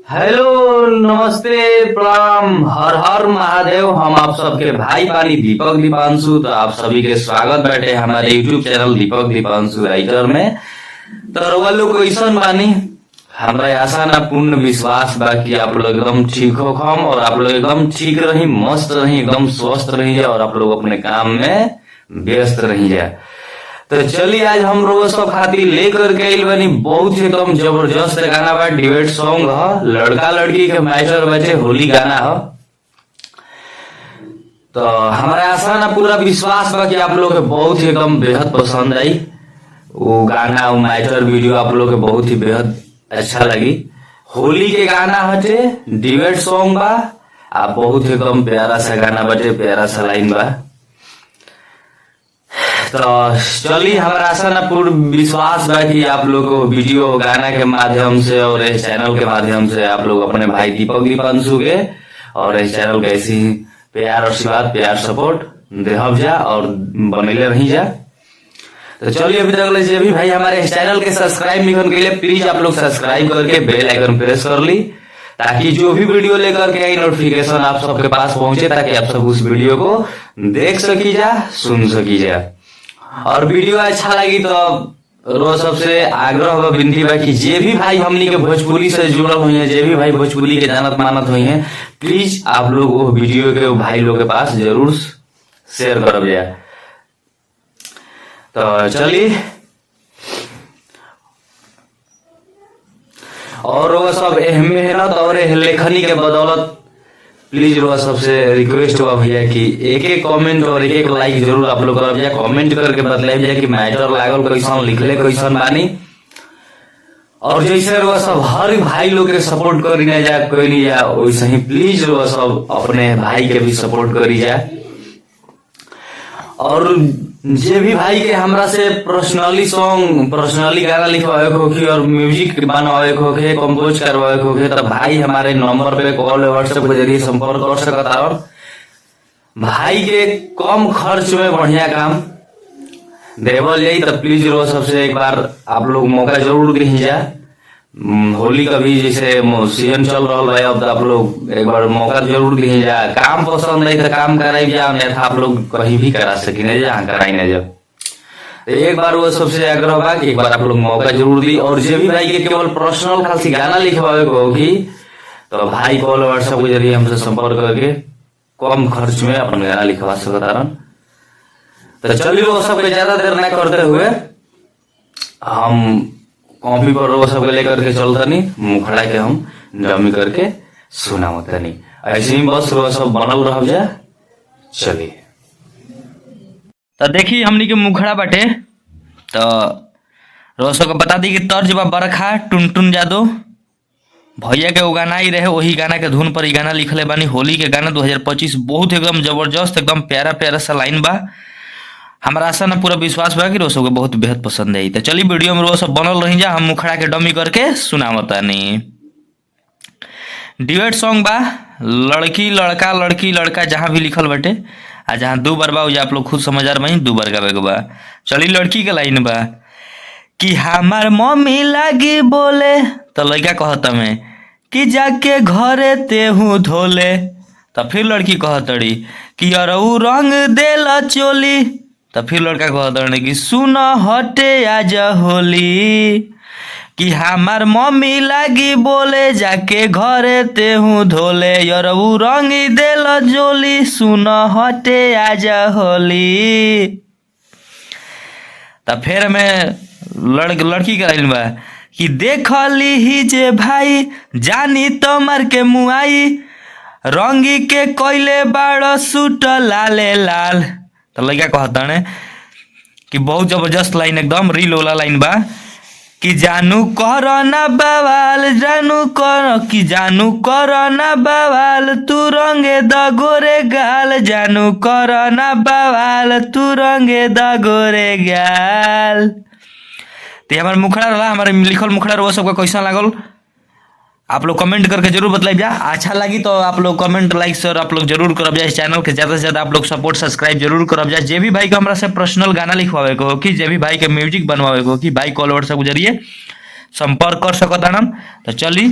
Hello, नमस्ते, प्रणाम, हर हर महादेव। हम आप सबके भाई बानी दीपक दीपांशु। तो आप सभी के स्वागत बैठे हमारे यूट्यूब चैनल दीपक दीपांशु राइटर में। तो रउआ लोग कैसन बानी? हमरा आशा ना पूर्ण विश्वास बा कि आप लोग एकदम ठीक हो हम, और आप लोग एकदम ठीक रही, मस्त रही, एकदम स्वस्थ रही, और आप लोग अपने काम में व्यस्त रही जाए। तो चलिए आज हम लोग सब खातिर लेकर के आइल बनी बहुत ही एकदम जबरदस्त गाना बा। डिबेट सॉन्ग ह, लड़का लड़की के मैटर बचे, होली गाना ह। तो हमारा आशा ना पूरा विश्वास बा कि आप लोग के बहुत ही एकदम बेहद पसंद आई वो गाना, वो मैटर वीडियो आप लोग के बहुत ही बेहद अच्छा लगी। होली के गाना हटे, डिबेट सॉन्ग बा, आप बहुत ही एकदम प्यारा सा गाना बटे, प्यारा सा लाइन बा। तो चलिए हमारा आशा ना पूर्ण विश्वास बा कि आप लोग को वीडियो गाना के माध्यम से और इस चैनल के माध्यम से आप लोग अपने भाई दीपक दीपांशु के और इस चैनल के ऐसी प्यार आशीर्वाद, प्यार सपोर्ट देहब जा और बनेले रही जा। तो चलिए अभी तक ले भी भाई हमारे इस चैनल के सब्सक्राइब नहीं होने के लिए प्लीज आप लोग सब्सक्राइब करके बेल आइकन प्रेस कर ली, ताकि जो भी वीडियो लेकर के आई नोटिफिकेशन आप सबके पास पहुंचे, ताकि आप सब उस वीडियो को देख सकी जा, सुन सकी जा। और वीडियो अच्छा लगी तो रोज सबसे आग्रह व विनती बा कि जे भी भाई हमनी के भोजपुरी से जुड़ल हुई है, जे भी भाई भोजपुरी के जानत मानत हुई है, प्लीज आप लोग वो वीडियो के भाई लोग के पास जरूर शेयर करब जा। तो चलिए और वो सब मेहनत और लेखनी के बदौलत प्लीज रोज सबसे रिक्वेस्ट हुआ भैया कि एक एक कमेंट और एक एक लाइक जरूर आप लोग करब जा। कमेंट करके बतलाइब जा कि मैटर लागल कैसन, लिखले कैसन बानी, और जैसे रोज सब हर भाई लोग के सपोर्ट करी ना जा, कोई नहीं जा, वैसे ही प्लीज रोज सब अपने भाई के भी सपोर्ट करी जा। और जे भी भाई के हमरा से पर्सनली गाना लिखवावे को होगी और म्यूजिक बनवावे को होगी, कंपोज करवावे को होगी, तो भाई हमारे नंबर पे कॉल व्हाट्सएप के जरिए संपर्क कर सकता। और भाई के कम खर्च में बढ़िया काम देवल जाई तो प्लीज रोज सबसे एक बार आप लोग मौका जरूर दी जा। होली का भी जैसे सीजन चल रहा है, अब तो आप लोग एक बार मौका जरूर दी जा। काम पसंद नहीं तो काम कराई जा, अन्यथा आप लोग कहीं भी करा सकी नहीं, जहाँ कराई नहीं जा। तो एक बार वो सबसे आग्रह बा कि एक बार आप लोग मौका जरूर दी। और जो भी भाई के केवल पर्सनल खाली गाना लिखवावे को होगी तो भाई कॉल व्हाट्सएप के जरिए हमसे संपर्क करके कम खर्च में अपन गाना लिखवा सकता। तो चलिए वो सबके ज्यादा देर न करते हुए हम कॉपी पर वो सब लेकर के चलता नहीं, मुखड़ा के हम डमी करके सुना होता नहीं, ऐसे ही बस वो सब बनल रह जा। चलिए तो देखी हमनी के मुखड़ा बाटे। तो रोसो को बता दी कि तर्ज बा बरखा टुनटुन जादो भैया के वो गाना ही रहे, वही गाना के धुन पर ही गाना लिखले बानी। होली के गाना 2025 बहुत एकदम जबरदस्त, एकदम प्यारा प्यारा सा लाइन बा। हमारा आशा ना पूरा विश्वास बा कि रोसो को बहुत बेहद पसंद आई। तो चलिए वीडियो में रोज बनल रही जा, हम मुखड़ा के डमी करके सुनावता नहीं। डिबेट सॉन्ग बा, लड़की लड़का लड़की लड़का जहाँ भी लिखल बाटे, आ जहाँ दो बार बा आप लोग खुद समझदार बनी, दो बार गावे के बा। चलिए लड़की के लाइन बा कि हमार मम्मी लागी बोले, तो लड़का कहता मैं कि जाके घरे तेहू धोले। तो फिर लड़की कहतड़ी कि अरऊ रंग देला चोली। तो फिर लड़का कहतड़ी कि सुन हटे आज होली, कि हमार मम्मी लागी बोले जाके घरे तेहू धोले, यरऊ रंग देला जोली, सुन हटे आज होली। तो फिर मैं लड़की के लाइन बा कि देख ली जे भाई जानी तमर के मुआई, रंगी के कोयले बाड़ सूट लाले लाल। तो लड़का कहता है कि बहुत जबरदस्त लाइन, एकदम रील वाला लाइन बा कि जानू करो ना बवाल, जानू करो कि जानू करो ना बवाल, तू रंगे द गोरे गाल, जानू करो ना बवाल, तू रंगे द गोरे गाल। तो हमारे मुखड़ा रहा, हमारे लिखल मुखड़ा रहा, सबका कैसा लागल आप लोग कमेंट करके जरूर बतलाइए जा। अच्छा लगी तो आप लोग कमेंट लाइक शेयर आप लोग जरूर करब जा। इस चैनल के ज्यादा से ज्यादा आप लोग सपोर्ट सब्सक्राइब जरूर करब जा। जे भी भाई को हमरा से पर्सनल गाना लिखवावे को कि जे भी भाई के म्यूजिक बनवावे को कि भाई कॉल व्हाट्सएप के जरिए संपर्क कर सकता। तो चलिए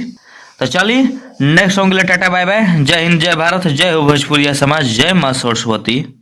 तो चलिए नेक्स्ट सॉन्ग के लिए टाटा बाय बाय। जय हिंद, जय भारत, जय हो भोजपुरिया समाज, जय माँ सरस्वती।